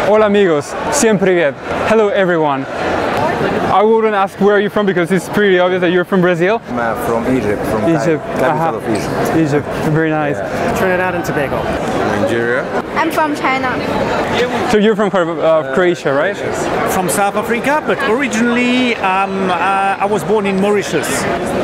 Hola amigos, всем привет. Hello everyone. I wouldn't ask where are you from because it's pretty obvious that you're from Brazil. I'm from Egypt, from capital of Egypt. Egypt, very nice. Yeah. Trinidad and Tobago. Nigeria. I'm from China. So you're from Croatia, right? From South Africa, but originally I was born in Mauritius.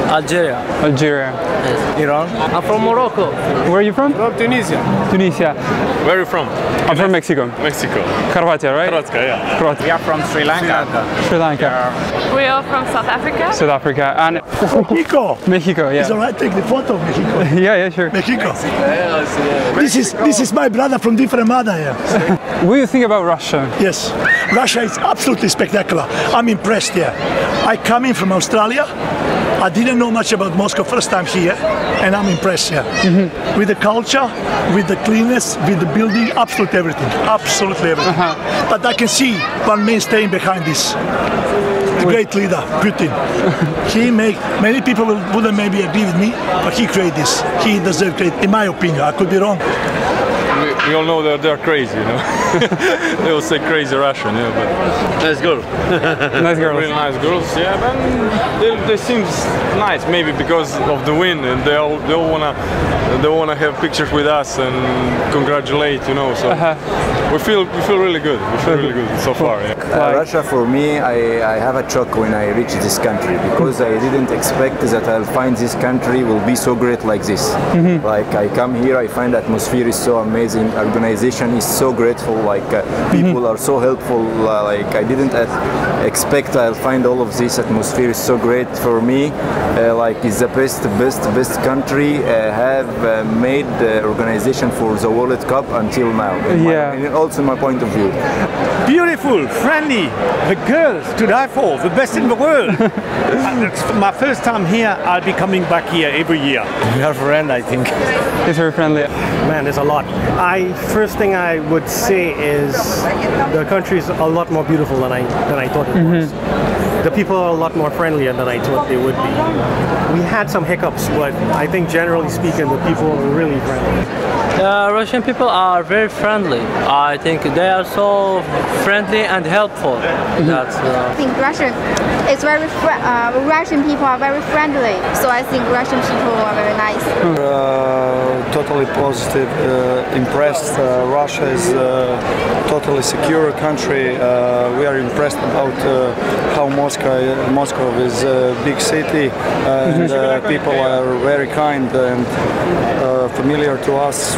Algeria. Algeria. Yes. Iran. I'm from Morocco. Where are you from? From Tunisia. Tunisia. Where are you from? I'm from Mexico. Mexico. Horvatia, right? Hrvatska, yeah. Croatia. We are from Sri Lanka. Sri Lanka. We are from South Africa. South Africa. And Mexico. Mexico, yeah. It's alright, take the photo of Mexico. Yeah, sure. Mexico. This is my brother from different mother here. What do you think about Russia? Yes, Russia is absolutely spectacular. I'm impressed here. I come in from Australia. I didn't know much about Moscow first time here, and I'm impressed here. With the culture, with the cleanness, with the building, absolutely everything. Absolutely everything. But I can see one man staying behind this. The great leader, Putin. He make many people wouldn't maybe agree with me, but he created this. He deserves credit, in my opinion. I could be wrong. We all know that they're crazy, you know. They will say crazy Russian, yeah, but nice girl. Nice girls. Really nice girls, yeah. But they seem nice, maybe because of the win, and they all wanna have pictures with us and congratulate, you know. So we feel really good. We feel really good so far. Yeah. Russia, for me, I have a shock when I reach this country because I didn't expect that I'll find this country will be so great like this. Like I come here, I find the atmosphere is so amazing. Organization is so grateful. Like people are so helpful. Like I didn't expect I'll find all of this. Atmosphere is so great for me. Like it's the best country have made the organization for the World Cup until now. And also my point of view. Beautiful, friendly, the girls to die for, the best in the world. It's my first time here. I'll be coming back here every year. We are friends, I think. It's very friendly. Man, there's a lot. First thing I would say is the country is a lot more beautiful than I thought it was. The people are a lot more friendlier than I thought they would be. We had some hiccups, but I think generally speaking, the people are really friendly. Russian people are very friendly. I think they are so friendly and helpful. That's, I think Russian people are very friendly. So I think Russian people are very nice. Totally positive, impressed. Russia is a totally secure country. We are impressed about how Moscow is a big city, and people are very kind and familiar to us.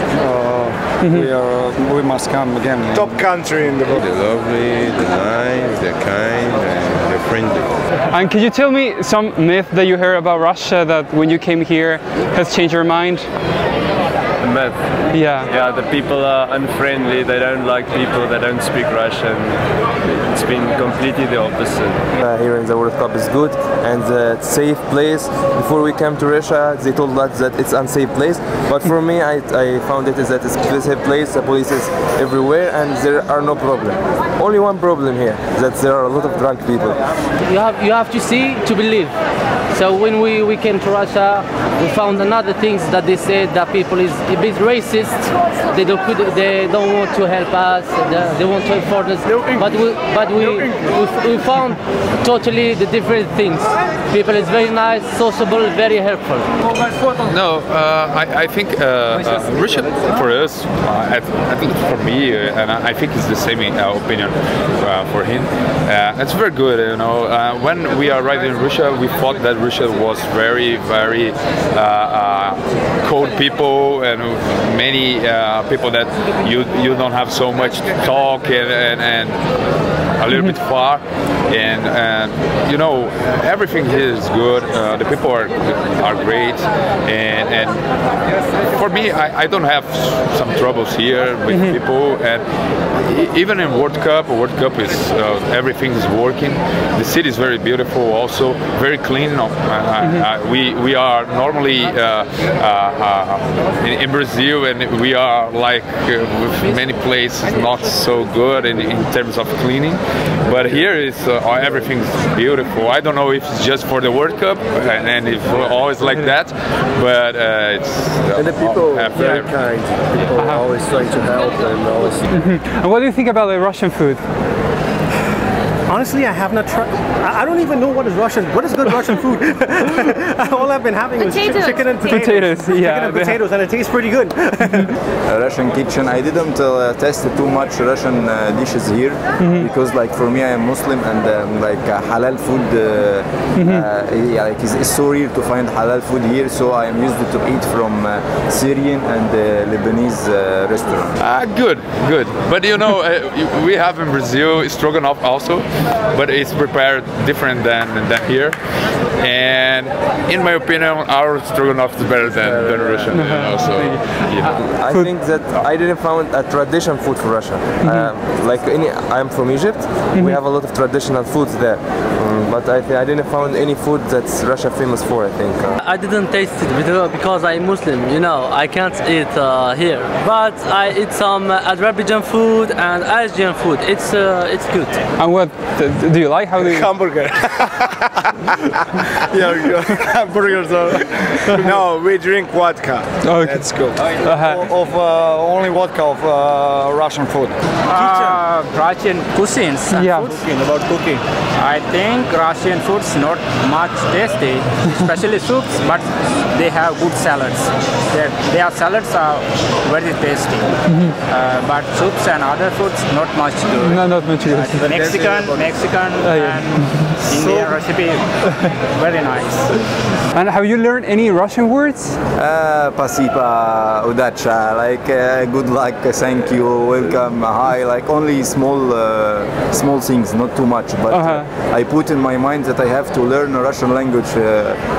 We must come again. Top country in the world. They're lovely, they're nice, they're kind, and they're friendly. And could you tell me some myth that you heard about Russia that when you came here has changed your mind? Myth. Yeah, the people are unfriendly, they don't like people, they don't speak Russian. It's been completely the opposite. Here in the World Cup is good and it's safe place. Before we came to Russia, they told us that it's unsafe place. But for me, I found it is that it's a safe place. The police is everywhere and there are no problem. Only one problem here, that there are a lot of drunk people. you have to see to believe. So when we came to Russia, we found another things that they said that people is a bit racist. They don't want to help us. They want to afford us. But we found totally the different things. People is very nice, sociable, very helpful. No, I think Russia for us, I think for me, and I think it's the same opinion for him. It's very good, you know. When we arrived in Russia, we thought that Russia was very cold people and many people that you don't have so much to talk and a little bit far, and you know, everything here is good. The people are great, and for me, I don't have some troubles here with people, and even in World Cup is everything is working. The city is very beautiful, also very clean. We are normally in Brazil, and we are like with many places not so good in terms of cleaning, but here is everything's beautiful. I don't know if it's just for the World Cup and it's always like that, but it's and the people are very kind. People are always trying to help and always. And what do you think about the Russian food? Honestly, I have not tried. I don't even know what is Russian. What is good Russian food? All I've been having is chicken and potatoes. Yeah, chicken and potatoes, and it tastes pretty good. Russian kitchen. I didn't test too much Russian dishes here because, like, for me, I am Muslim and like halal food. Like it's so rare to find halal food here. So I am used to eat from Syrian and Lebanese restaurant. Good. But you know, we have in Brazil stroganoff also. But it's prepared different than here, and in my opinion, our stroganoff is better than Russian. You know, so I think that I didn't find a traditional food for Russia. I'm from Egypt. We have a lot of traditional foods there, but I didn't find any food that's Russia famous for. I think I didn't taste it because I'm Muslim. You know, I can't eat here, but I eat some Azerbaijan food and Asian food. It's good. And what do you like? How do you? Hamburger. Yeah, hamburgers. No, we drink vodka. Okay. That's good. Only vodka of Russian food. Russian cuisines and food. About cooking. I think Russian food's not much tasty, especially soups, but they have good salads. Their salads are very tasty, but soups and other foods not much good. No, not much good. Mexican and Indian recipe, very nice. And have you learned any Russian words? Pasipa, udacha, like good luck, thank you, welcome, hi, like only small things, not too much, but I put in my mind that I have to learn Russian language,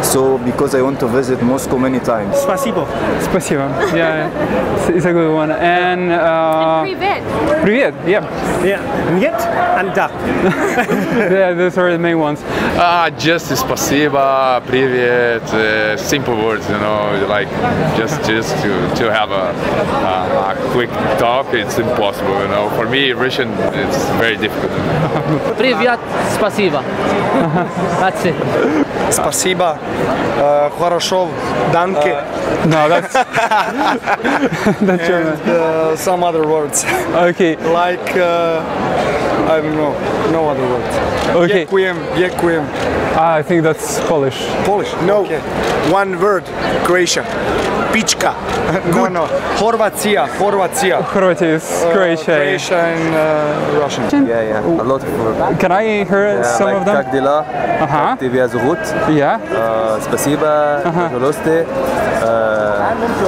so because I want to visit Moscow many times. Spasibo. Spasibo, yeah, it's a good one. And Привет. Привет, yeah. Yeah, Niet and Da. Yeah, those are the main ones. Just spasiba, привет, simple words, you know, like just to have a quick talk. It's impossible, you know. For me, Russian, it's very difficult. Привет, спасибо. That's it. Спасибо. Хорошо. Danke. No, that's that's German. And, some other words. Okay. Like I don't know. No other words. Okay. Dziękuję. I think that's Polish. Polish? No. Okay. One word. Croatia. Pichka. No. Хорватия. Croatia is Croatia. Croatia and Russian. Yeah. A lot of words. Can I hear some like of them? Как дела? Как тебя зовут? Yeah. Спасибо. Пожалуйста.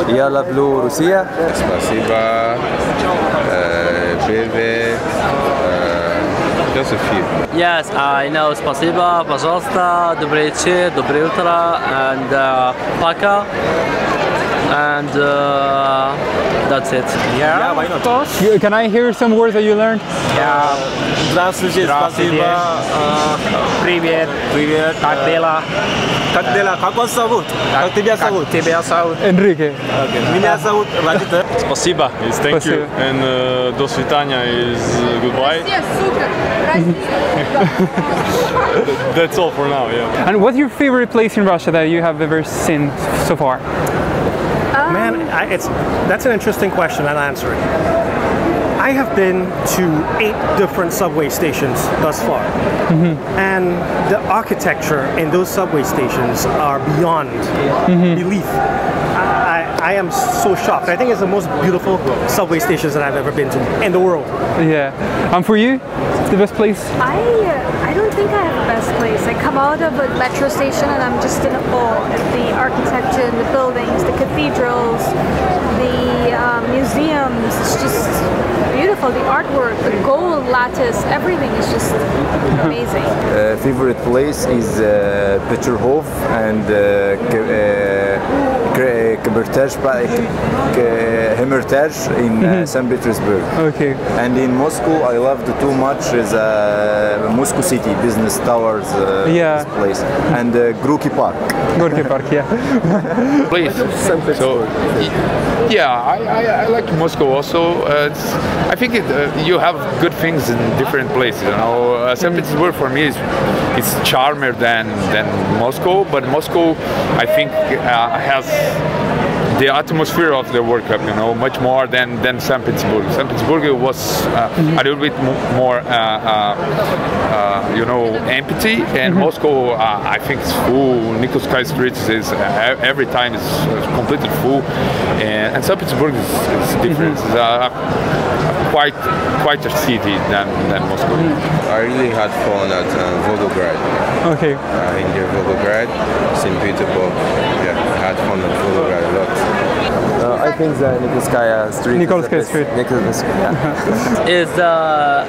Я люблю Rusia. Спасибо. Привет. Just a few. Yes, I know спасибо, пожалуйста, добрый вечер, доброе утро, and пока. And that's it. Yeah, why not? Of course. Can I hear some words that you learned? Yeah. Здравствуйте, спасибо. Привет. Привет. Как дела? Как дела? Как вас зовут? Как тебя зовут? Тебя зовут? Enrique. Меня зовут Владимир. Спасибо is thank you, and до свидания is goodbye. That's all for now, yeah. And what's your favorite place in Russia that you have ever seen so far? Man, that's an interesting question, and I'll answer it. I have been to 8 different subway stations thus far, and the architecture in those subway stations are beyond belief. I am so shocked. I think it's the most beautiful subway stations that I've ever been to in the world. Yeah. And for you, the best place? I don't think I have a best place. I come out of a metro station and I'm just in awe at the architecture, the buildings, the cathedrals, the museums. It's just beautiful. The artwork, the gold lattice, everything is just amazing. Favorite place is Peterhof and Hermitage in St. Petersburg. Okay. And in Moscow, I loved too much is Moscow City Business Towers. This place and Gorky Park. Gorky Park, yeah. Place. So, yeah, I like Moscow also. I think you have good things in different places. You know, St. Petersburg for me is charmer than Moscow, but Moscow I think has the atmosphere of the World Cup, you know, much more than St. Petersburg. St. Petersburg was a little bit more, you know, empty, and Moscow, I think, is full. Nikolskaya Street is every time is completely full, and St. Petersburg is different. It's quite a city than Moscow. I really had fun at Volgograd. Okay. In Volgograd, St. Petersburg. Yeah, I had fun at Volgograd a lot. I think the Nikolskaya Street. Nikolskaya Street. Is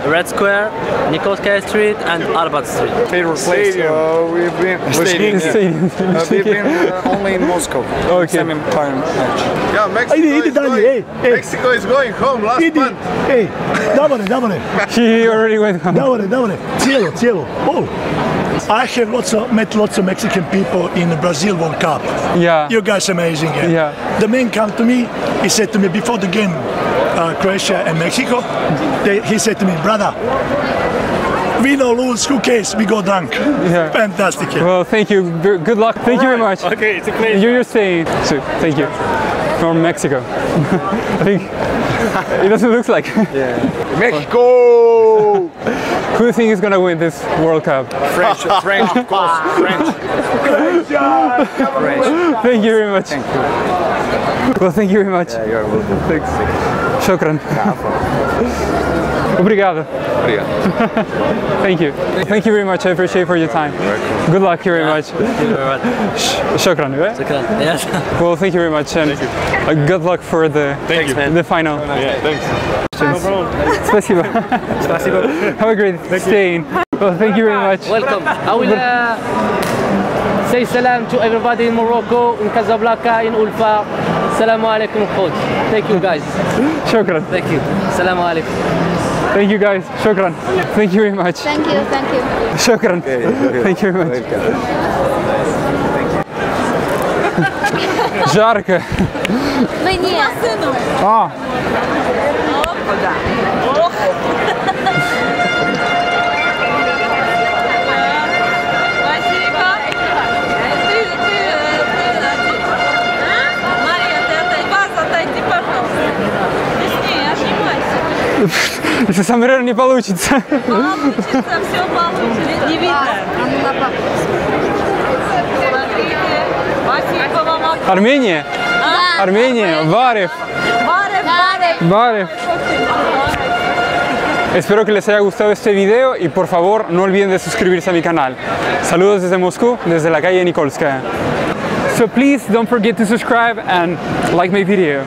Red Square, Nikolskaya Street, and Arbat Street. Favorite place? We've been only in Moscow. Okay. Semi-time match. Yeah, Mexico is going home last month. Hey, добре. He already went home. Добре. Cielo. Oh. I have met lots of Mexican people in the Brazil World Cup. Yeah. You guys are amazing. Yeah. The man came to me, he said to me before the game, Croatia and Mexico, he said to me, brother, win or lose, who cares? We go drunk. Yeah. Fantastic. Well, thank you. Good luck. Thank you very much. Okay, it's a pleasure. You're staying. So, thank you. From Mexico. I think it doesn't look like. Yeah. Mexico! Who do you think is going to win this World Cup? French, of course. French. Thank you very much. Thank you. Well, thank you very much. Yeah, you're welcome. Thanks. Shukran. Obrigado. Thank you. Thank you very much. I appreciate for your time. Good luck very much. Thank you very much. Shukran. Yes. Well, thank you very much, and good luck for the final. Yeah, thanks. No problem. Спасибо. Have a great staying. Well, thank you very much. Welcome. I will say salam to everybody in Morocco, in Casablanca, in Ulfa. Assalamu alaikum. Thank you guys. Shukran. Thank you. Assalamu alaikum. Thank you guys. Shukran. Thank you very much. Thank you. Shukran. Thank you very much. Жарко. Мне. А. Если сомбреро не получится. Получится, все получится. Не видно. Спасибо вам. Армения? Да. Armenia, Varev. Espero que les haya gustado este video y por favor no olviden de suscribirse a mi canal. Saludos desde Moscú, desde la calle Nikolskaya. So please don't forget to subscribe and like my video.